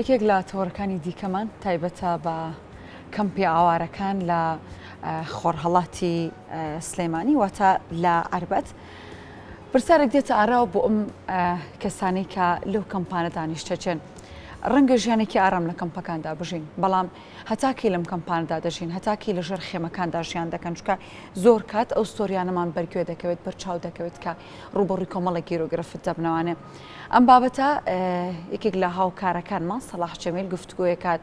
یەکێک لە تۆڕەکانی دیکەمان تایبەتە بە کەمپی ئاوارەکان لە خۆرهەڵاتی سلێمانی واتە لە عەربەت پرسیارێک دێتە ئاراوە بۆ ئەم کەسانەی کە لەو کەمپانە دانیشتەچێن. ڕەنگە ژیانێکی ئارام لە کەمپەکاندا بژین، بەڵام هەتاکی لەم کەمپاندا دەژین، هەتاکی لەژێر خێمەکاندا ژیان دەکەن، چونکە زۆر کات ئەو ستۆریانەمان بەرگوێ دەکەوێت، بەرچاو دەکەوێت کە ڕوبەڕووی کۆمەڵێک گیرۆگرەفت دەبنەوانێ. ئەم بابەتە یەکێک لە هاوکارەکانمان سەلاح جەمیل گفتگۆیەکات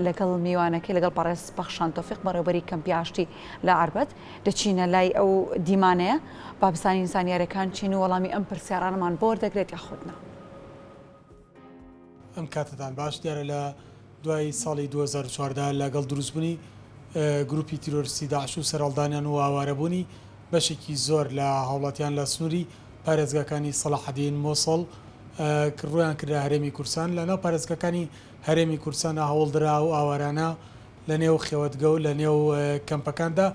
لەگەڵ میوانەکەی لەگەڵ بەڕێز بەخشان تۆفیق بەڕێوەبەری کەمپی ئاشتی لە عەربەت دەچینە لای ئەو دیمانەیە با بزانین زانیاریەکان چین و وەڵامی ئەم پرسیارانمان بۆ وەردەگرێت یاخودنا. ئەم کاتتان باش دیارە لە دوای ساڵی 2014 لەگەڵ دروستبوونی گروپی تیرۆریستی داعش و سەرهەڵدانیان و ئاوارەبوونی بەشێکی زۆر لە هاوڵاتیان لە سنووری پارێزگاکانی سەلاحەدین مۆسڵ ڕویان کرد هەرێمی کورسان لەناو پارێزگاکانی هەرێمی کورسانە هەوڵدرا و ئاوارانە لە نێو خێوەتگە و لە نێو کەمپەکاندا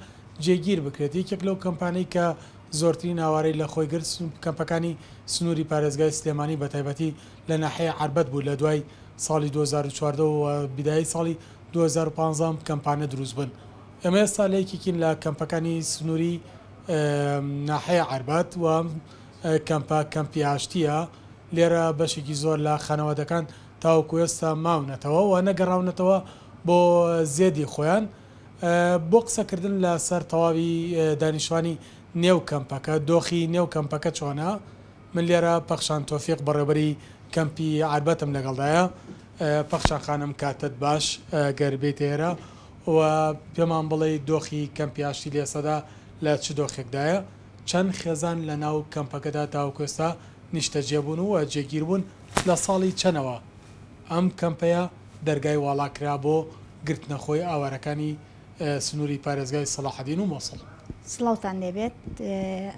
جێگیر بکرێت. یەکێک لەو کەمپانەی کە زۆرترین ئاوارەی لە خۆی گرت کەمپەکانی سنووری پارێزگای سلێمانی بە تایبەتی لە ناحەیە عەربەت بوو لە دوای ساڵی 2014 و بیدایی ساڵی 2015 کەمپانە دروست بن. ئەمە ئێستا لە یەکێکین لە کەمپەکانی سنووری ناحەیە عەربەت و کەمپی ئاشتیە. لێرە بەشێکی زۆر لە خانەوادەکان تاوەکو ئێستا ماونەتەوە و نەگەڕاونەتەوە بۆ زێدی خۆیان. بۆ قسەکردن لە سەر تەواوی دانیشتوانی نێو کەمپەکە دۆخی نێو کەمپەکە چۆنە، من لێرە پەخشان تۆفیق بەڕێوەبەری کەمپی عەربەتم لەگەڵدایە. پەخشان خانم کاتت باش گەربێت ئێرە و پێمان بڵێ دۆخی کەمپی ئاشتی لێسەدا لە چ دۆخێکدایە، چەند خێزان لە ناو کەمپەکەدا تاوەکوێستا نیشتەجێ بوون و جێگیر بوون لە ساڵی چەنەوە ئەم کەمپەیە دەرگای واڵاکرا بۆ گرتنەخۆی ئاوارەکانی سنووری پارێزگای سەلاحەدین و مۆسڵ. سڵاوتان لێبێت.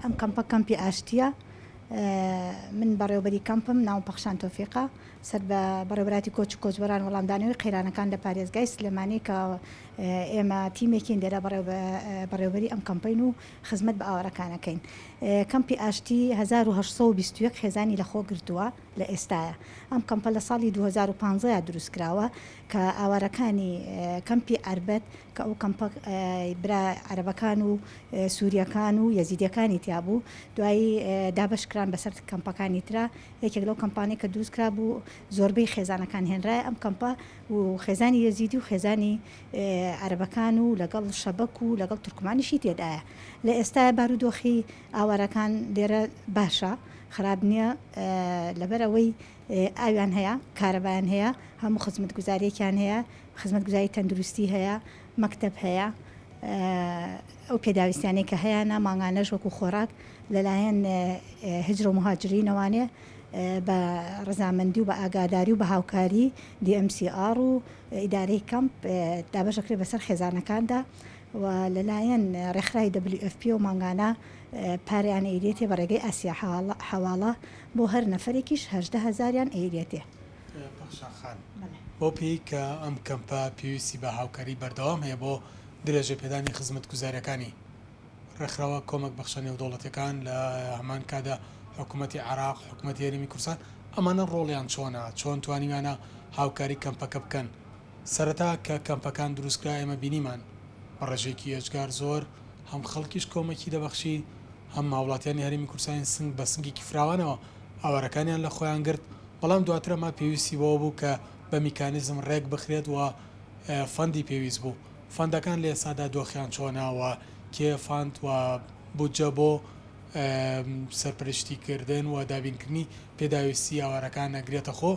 ئەم کەمپی ئاشتیە من بەڕێوەبەری کەمپم ناو پەخشان تۆفیقە سەر بە بەڕێوەبەراتی کۆچ و کۆچبەران وەڵامدانەوەی قەیرانەکان لە پارێزگای سلێمانی کە ئێمە تیمێکین لێرە بەڕێوەبەری ئەم کەمپین و خزمەت بە ئاوارەکانەکەین. کەمپی ئاشتی 1920 خێزانی لە خۆ گرتووە لە ئێستاە. ئەم کەمپە لە ساڵی 2015 دروست کراوە کە ئاوارەکانی کەمپی عەربەت کە ئەو کەمپە برا عەرەبەکان و سووریەکان و یەزیدیەکانی تیابوو دوایی دابشکران بەسەر کەمپەکانی ترا. یەکێک لەو کەمپانی کە دروست کرا بوو زۆربەی خێزانەکان هێنرایە ئەم کەمپە و خێزانی یەزیدی و خێزانی عەرەبەکان و لەگەڵ شەبەک و لەگەڵ تورکمانیشی تێدایە. لە ئێستاە بارودۆخی ئاوارەکان لێرە باشە، خراپ نییە، لەبەرەوەی ئاویان هەیە، کارەبایان هەیە، هەموو خزمەت گوزاریەکیان هەیە، خزمەت گوزاری تەندروستی هەیە، مەکتەب هەیە، ئەو پێداویستیانەی کە هەیە نامانگانەش وەکو خۆراک لەلایەن هجر و مهاجرینەوانێ بە ڕزامەندی و بە ئاگاداری و بە هاوکاری DMCR و ئیدارەی کەمپ دابەشەکرێ بەسەر خێزانەکاندا و لەلایەن ڕێکخراوی WFP و مانگانە پاریان ئەیدێتێ بە ڕێگەی ئاسیا حەواڵە بۆ هەر نەفرێکیش 18,000 ئەیدێتێ. بۆ پێی کە ئەم کەمپە پێویستی بە هاوکاری بەردەوام هەیە بۆ درێژە پێدانی خزمەت گوزاریەکانی ڕێکخراوە کۆمەک بەخشە نێودەوڵەتیەکان لە هەمان کادا حکوومەتی عێراق، حکوومەتی هەرێمی کوردستان ئەمانە ڕۆڵیان چۆنە، چۆن توانیوانە هاوکاری کەمپەکە بکەن. سەرەتا کە کەمپەکان دروستکرا ئێمە بینیمان بە ڕێژێکی ئێجگار زۆر هەم خەڵکیش کۆمەکی دەبەخشی، هەم هاوڵاتیانی هەرێمی کوردستانی سنگ بە سنگێکی فراوانەوە ئاوارەکانیان لە خۆیان گرت. بەڵام دواترە ما پێویستی بۆ بوو کە بە میکانیزم ڕێک بخرێت و فەندی پێویست بوو. فەندەکان لە ئێستادا دۆخیان چۆناوە، کێ فاند و بودجە بۆ سەرپەرشتیکردن و دابینکردنی پێداویستی ئاوارەکان نەگرێتە خۆ.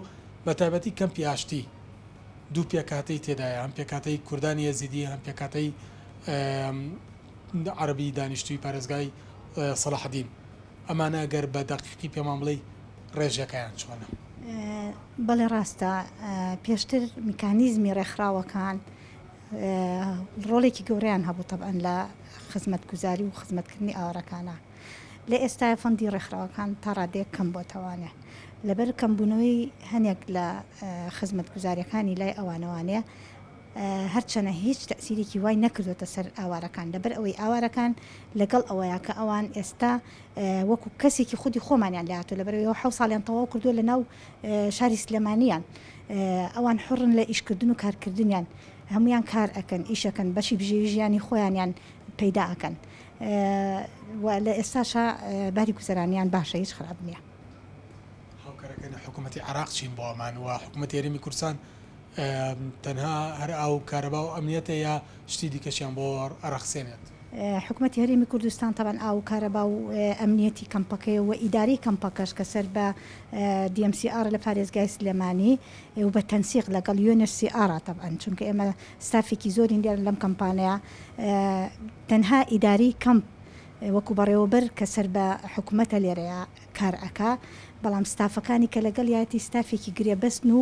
بە تایبەتی کەمپی ئاشتی دوو پێکاتەی تێدایە، هەم پێکاتەی کوردانی یەزیدی، هەم پێکاتەی عەرەبی دانیشتووی پارێزگای سەلاحەدین. ئەمانە ئەگەر بە دەقیقی پێمان بڵێ ڕێژەکەیان چۆنە؟ بەڵێ ڕاستە، پێشتر میکانیزمی ڕێکخراوەکان ڕۆڵێکی گەورەیان هەبوو تەبعەن لە خزمەت گوزاری و خزمەتکردنی ئاوارەکانە. لە ئێستا فەندی ڕێکخراوەکان تا ڕادەیەک کەم بۆتەوانێ لەبەر کەمبوونەوەی هەنێک لە خزمەت گوزاریەکانی لای ئەوانەوانەیە هەرچەنە هیچ تەسیرێکی وای نەکردوتە سەر ئاوارەکان لەبەر ئەوەی ئاوارەکان لەگەڵ ئەوەیە کە ئەوان ئێستا وەکو کەسێکی خودی خۆمانیان لاتۆ لەبەرەوەی 7 ساڵیان تەواو کردووە لە ناو شاری سلێمانیان ئەوان حڕن لە ئیشکردن و کارکردنیان هەمویان کار ئەەکەن ئیشەکەن بەشی بژێژیانی خۆیانیان پەیدا ئەەکەن لە ئێستاشە باری گوزەرانیان باشە هیچ خراپ نییە. هاوکارەکەی حکوومەتی عراق چین بۆ ئەمان و حکوومەتی هەرێمی کوردستان تەنها هەر ئەو کارەبا و ئەمنیەتە یا شتی دیکەشیان بۆ ئەرەخسێنێت. حکوومەتی هەرێمی کوردستان تەبەن ئاو کارەبا و ئەمنیەتی کەمپەکەی و ئیداری کەمپەکەش کە سەر بە DMCR لە پارێزگای سلێمانی و بە تەنسیق لەگەڵ UNHCR تەبەن چونکە ئێمە ستافێکی زۆری لێر لەم کەمپانەیە تەنها ئیداری کەمپ وەکو بەڕێوەبەر کە سەر بە حکوومەتە لێرەیە کار ئەکا بەڵام ستافەکانی کە لەگەڵ یاتی ستافێکی گرێبەستن و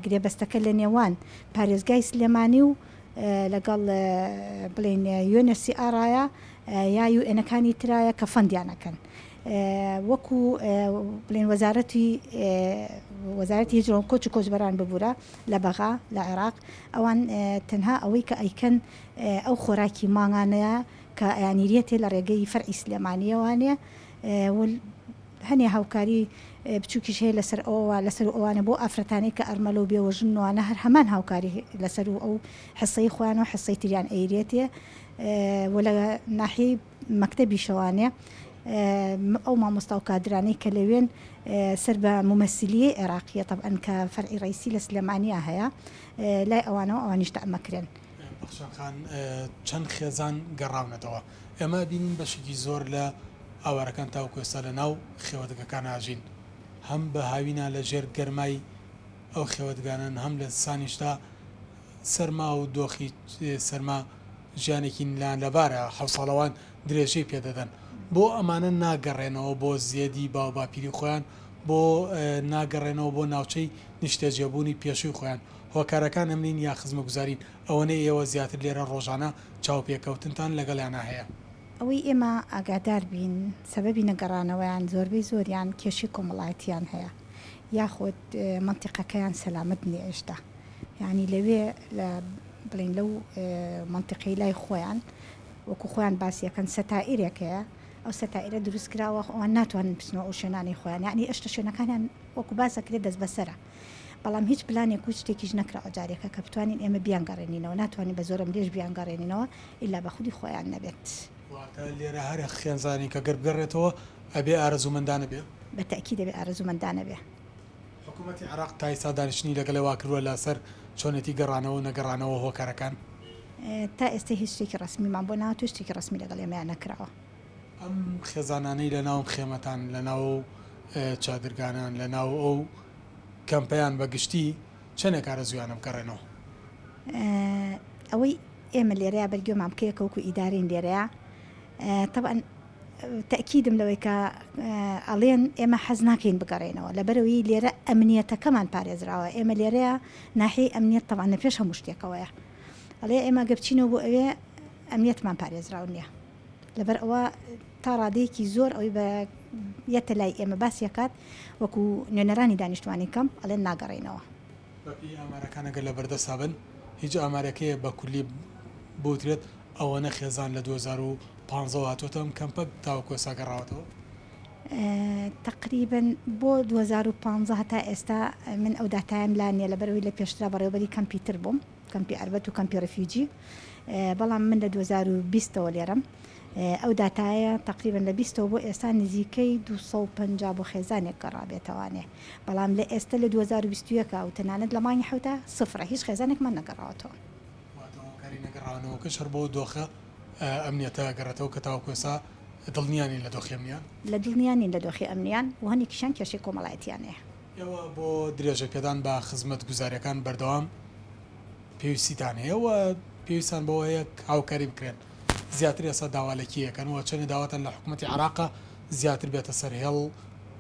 گرێبەستەکە لە نێوان پارێزگای سلێمانی و لەگەڵ بڵێن UNHCRایە یا UN-ەکانی ترایە کە فەندیانەکەن وەکو بڵێن وەزارەتی هیجرە کۆچ و کۆچبەران ببوورە لە بەغا لە عێراق ئەوان تەنها ئەوەی کە ئەیکەن ئەو خۆراکی ماڭانەیە کە ئەیانیرێتێ لە ڕێگەی فەرعی سلێمانیەوانێ هەنێ هاوکاری بچووکیش هەیە لەسەر ئەوە لەسەر ئەوانە بۆ ئافرەتانەی کە ئەرمەلە و بێوەژنوانە هەر هەمان هاوکاری لەسەر و ئەو حسەی خۆیان و حسەی تریان ئەیرێتێ و لە ناحیەی مەکتەبی شەوانێ ئەو مامۆستا و کادرانەی کە لەوێن سەر بە ممەسیلیە عێراقیە طبعاً کە فەرعی ڕئیسی لە سلێمانیا هەیە لای ئەوانەوە ئەوانیش تەمەکرێن. بەخشان چەند خێزان گەڕاونەتەوە ئێمە بینین بەشێکی زۆر لە ئاوارەکان تاوکو ئێستا لە ناو خێوەتگەکان ئاژین هەم بە هاوینە لە ژێر گەرمای ئەو خێوەتگانن هەم لە سانیشتا سەرما و دۆخی سەرما ژیانێکی لان لەبارە حەو ساڵەوان درێژەی پێدەدەن بۆ ئەمانە ناگەڕێنەوە بۆ زیێدی باو باپیری خۆیان بۆ ناگەڕێنەوە بۆ ناوچەی نیشتەجێبوونی پێشووی خۆیان هۆکارەکان ئەمنین یا خزمە گوزارین ئەوەنەی ئێوە زیاتر لێرە ڕۆژانە چاوپێکەوتنتان لەگەڵیانە هەیە. ئەوەی ئێمە ئاگادار بین سەبەبی نەگەڕانەوەیان زۆربەی زۆریان کێشی کۆمەڵایەتیان هەیە یاخود منتیقەکەیان سەلامت نیێشتا یعنی لەوێ لە بڵین لەو منتیقی لای خۆیان وەکو خۆیان باسیەکەن سەتائیرێکەیە ئەو سەتائیرە دروستکراوە ئەوان ناتوانن بچنەوە ئەو شوێنانی خۆیان یعنی ئەشتە شوێنەکانیان وەکو باسەکرێت دەست بەسەرە بەڵام هیچ پلانێک و شتێکیش نەکراوە جارێکە کە بتوانین ئێمە بیانگەڕێنینەوە ناتوانین بە زۆرم لێش بیانگەڕێنینەوە ئیلا بە خودی خۆیان نەبێت. لێرە هەر خوێنزانی کە گەر بگەڕێتەوە ئەبێ ئارەزوومەندانە بێ بە تەکی دەبێ ئارەزوومەندانە بێ. حکوومەتی عراق تا ئێستا دانیشتنی لەگەڵەوە کردووە لەسەر چۆنێتی گەڕانەوە نەگەڕانەوە هۆکارەکان تا ئێستا هیچ شتێکی ڕسمیمان بۆ ناو شتێکی ڕسمی لەگەڵ ئێمەیان نەکراوە. ئەم خێزانانەی لە ناو خێمەتان لە ناو چادرگانان لە ناو ئەو کەمپیان بەگشتی چەندێک ئارەزویانە بگەڕێنەوە ئەوەی ئێمە لێرەیە بەرگێمان بکەیە کەوکو ئیدارین لێرەیە طبعا تأکیدم لەوەی کە ئەڵێن ئێمە حەز ناکەین بگەڕێنەوە لەبەرەوەی لێرە ئەمنیەتەکەمان پارێزراوە ئێمە لێرەیە ناحیەی ئەمنیەت طبعا لە پێش هەموو شتێکەوەیە ئەڵێ ئێمە گەبچینەوە بۆ ئەوێ ئەمنیەتمان پارێزراو نییە لەبەر ئەوە تا ڕادەیەکی زۆر ئەوی بە یەتە لای ئێمە باسیەکات وەکو نوێنەرانی دانیشتوانی کەم ئەڵێن ناگەڕێنەوە. بەپی ئامارەکان ئەگەر لە بەردەسابن هیچ ئامارەکەیە بە کولی بوترێت ئەوەنە خێزان لە 2015 هاتوۆتەم کەمپەک تاوەکو ئێستا گەڕاوەتەوە تقریبا بۆ 2015 هەتا ئێستا من ئەو داتایم لا نییە لەبەرەوەی لە پێشترا بەڕێوەبەری کەمپیوتر بووم کەمپی ئەربەت و کەمپی ڕەفیوجی بەڵام من لە 2020ەوە لێرەم ئەو داتایە تقریبا لە 20ەوە بۆ ئێستا نزیکەی 250 بۆ خێزانێک گەڕابێتەوانێ بەڵام لە ئێستا لە 2021 و تەنانەت لە مانگی حوتە سفرە هیچ خێزانێکمان نەگەڕاوەتەوە. نەگەڕانەوە کە شەر بۆ دۆخە ئەمنیەتە گەڕێتەوە کە تاوەکو ئێستا دڵنیانی لە دۆخی ئەمنیان لە دڵنیانی لە دۆخی ئەمنیان و هەنێکیشان کێشەی کۆمەڵایەتیانەیە. ئێوە بۆ درێژە پێدان بە خزمەت گوزاریەکان بەردەوام پێویستیتان هەیە و پێویستان بۆ هەیە هاوکاری بکرێن زیاتر ئێستا داوالێکیەکەن و چەند داواتن لە حکوومەتی عراقە زیاتر بێتە سەر هێڵ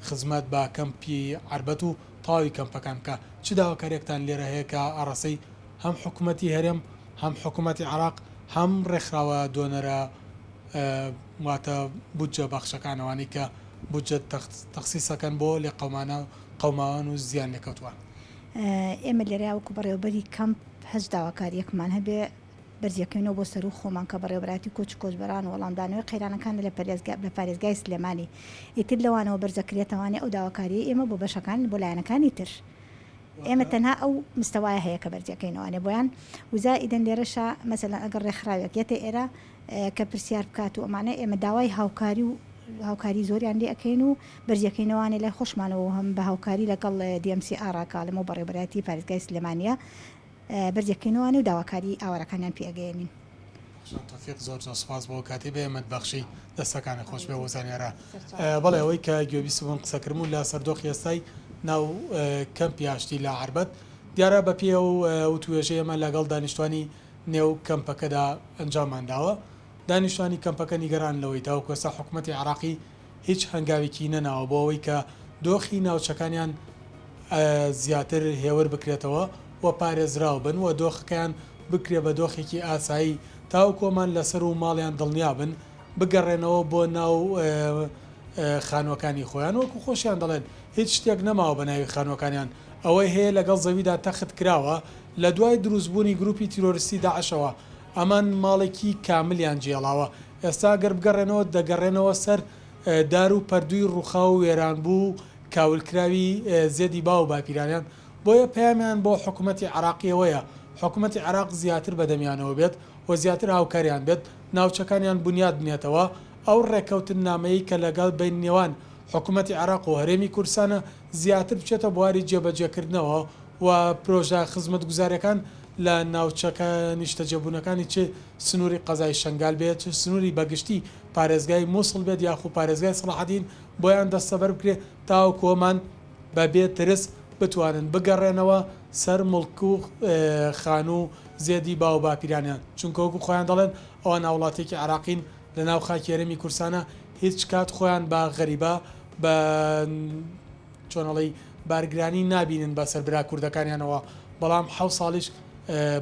خزمەت بە کەمپی عربەت و تاوی کەمپەکان کە چ داواکاریەکتان لێرە هەیە کە ئاڕاستەی هەم حکوومەتی هەرێم هەم حکوومەتی عراق هەم ڕێکخراوە دۆنەرە واتە بودجە بەخشەکانەوانی کە بودجە تەخسیسەکەن بۆ لێ قەوماوان و زیان لێکەوتووە. ئێمە لێرە وەکو بەڕێوەبەری کەمپ هەج داواکاریەکمان هەبێ بەرزیەکەینەوە بۆ سەر و خۆمان کە بەڕێوەبەراتی کۆچ کۆچبەران وەڵامدانەوەی قەیرانەکان لە پارێزگای سلێمانی ئیتر لەوانەوە بەرزەکرێتەوانێ ئەو داواکاری ئێمە بۆ بەشەکان بۆ لایەنەکانی تر. ئێمە تەنها ئەو مستەوایە هەیە کە بەرجەکەینەوەوانێ بۆیان وزائیدەن لێرەشە مەسەلەن ئەگەر ڕێکخراوێک یەتە ئێرە کە پرسیار بکات و ئەمانە ئێمە داوای هاوکاری و هاوکاری زۆریان لێ ئەەکەین و بەرجەکەینەوەوانێ لای خۆشمانەوە هەم بە هاوکاری لەگەڵ DMC ئاراکا لەمە بەڕێبەتی پارێزگای سلێمانیە بەرجەکەینەوەوانە و داواکاری ئاوارەکانیان پێگەێنین. تۆفیق زۆر سپاس بۆ کاتی بێمەد بەخشی دەستەکانی خۆش بێ وەزانیارە بەڵێ ئەوەی کە گوێبیست بوون قسەکردمون لە سەردۆخی ئێستای ناو کەمپی ئاشتی لە عربەت دیارە بە پێ و توێژەی ئەمە لەگەڵ دانیشتوانی نێو کەمپەکەدا ئەنجامانداوە دانیشتوانی کەمپەکە نیگەران لەوەی تاوە کۆستا حکوومەتی عراقی هیچ هەنگاوێکی نەناوە بۆ ئەوەی کە دۆخی ناوچەکانیان زیاتر هێور بکرێتەوە و پارێزراو بن و دۆخەکەیان بکرێ بە دۆخێکی ئاسایی تاو کۆمان لەسەر و ماڵیان دڵنیا بن بگەڕێنەوە بۆ ناو خانوەکانی خۆیان وەکو خۆشیان دەڵێن هیچ شتێک نەماوە بە ناوی خانوەکانیان ئەوەی هەیە لەگەڵ زەویدا تەخت کراوە لە دوای دروستبوونی گروپی تیرۆریستی داعشەوە ئەمان ماڵێکی کاملیان جێڵاوە ئێستا گەر بگەڕێنەوە دەگەڕێنەوە سەر دار و پەردووی ڕووخا و وێرانبوو کاولکراوی زێدی با و باپیرانیان بۆیە پەیامیان بۆ حکوومەتی عراقیەوەیە حکوومەتی عراق زیاتر بەدەمیانەوە بێت و زیاتر هاوکاریان بێت ناوچەکانیان بنیاد بنێتەوە ئەو ڕێکەوتن نامەیە کە لەگەڵ بین نێوان حکوومەتی عراق و هەرێمی کوردستانە زیاتر بچێتە بواری جێبەجێکردنەوە و پرۆژە خزمەت گوزاریەکان لە ناوچەکە نیشتەجێبوونەکانی چه سنووری قەزای شنگال بێت چه سنووری بەگشتی پارێزگای مووسڵ بێت یاخو پارێزگای سەلاحەدین بۆیان دەستەبەر بکرێت تاو کۆمان بەبێت ترس بتوانن بگەڕێنەوە سەر مڵک و خان و زێدی با و باپیرانیان چونکە وەکو خۆیان دەڵێن ئەوە ناوڵاتێکی عراقین لە ناو خاکی هەرێمی کوردستانە هیچ کات خۆیان بە غەریبە بە چۆنەڵی بارگرانی نابینن بە سەربرا کوردەکانیانەوە بەڵام 7 ساڵیش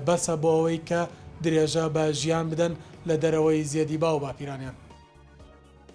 بەسە بۆ ئەوەی کە درێژە بە ژیان بدەن لە دەرەوەی زێدی با و باپیرانیان.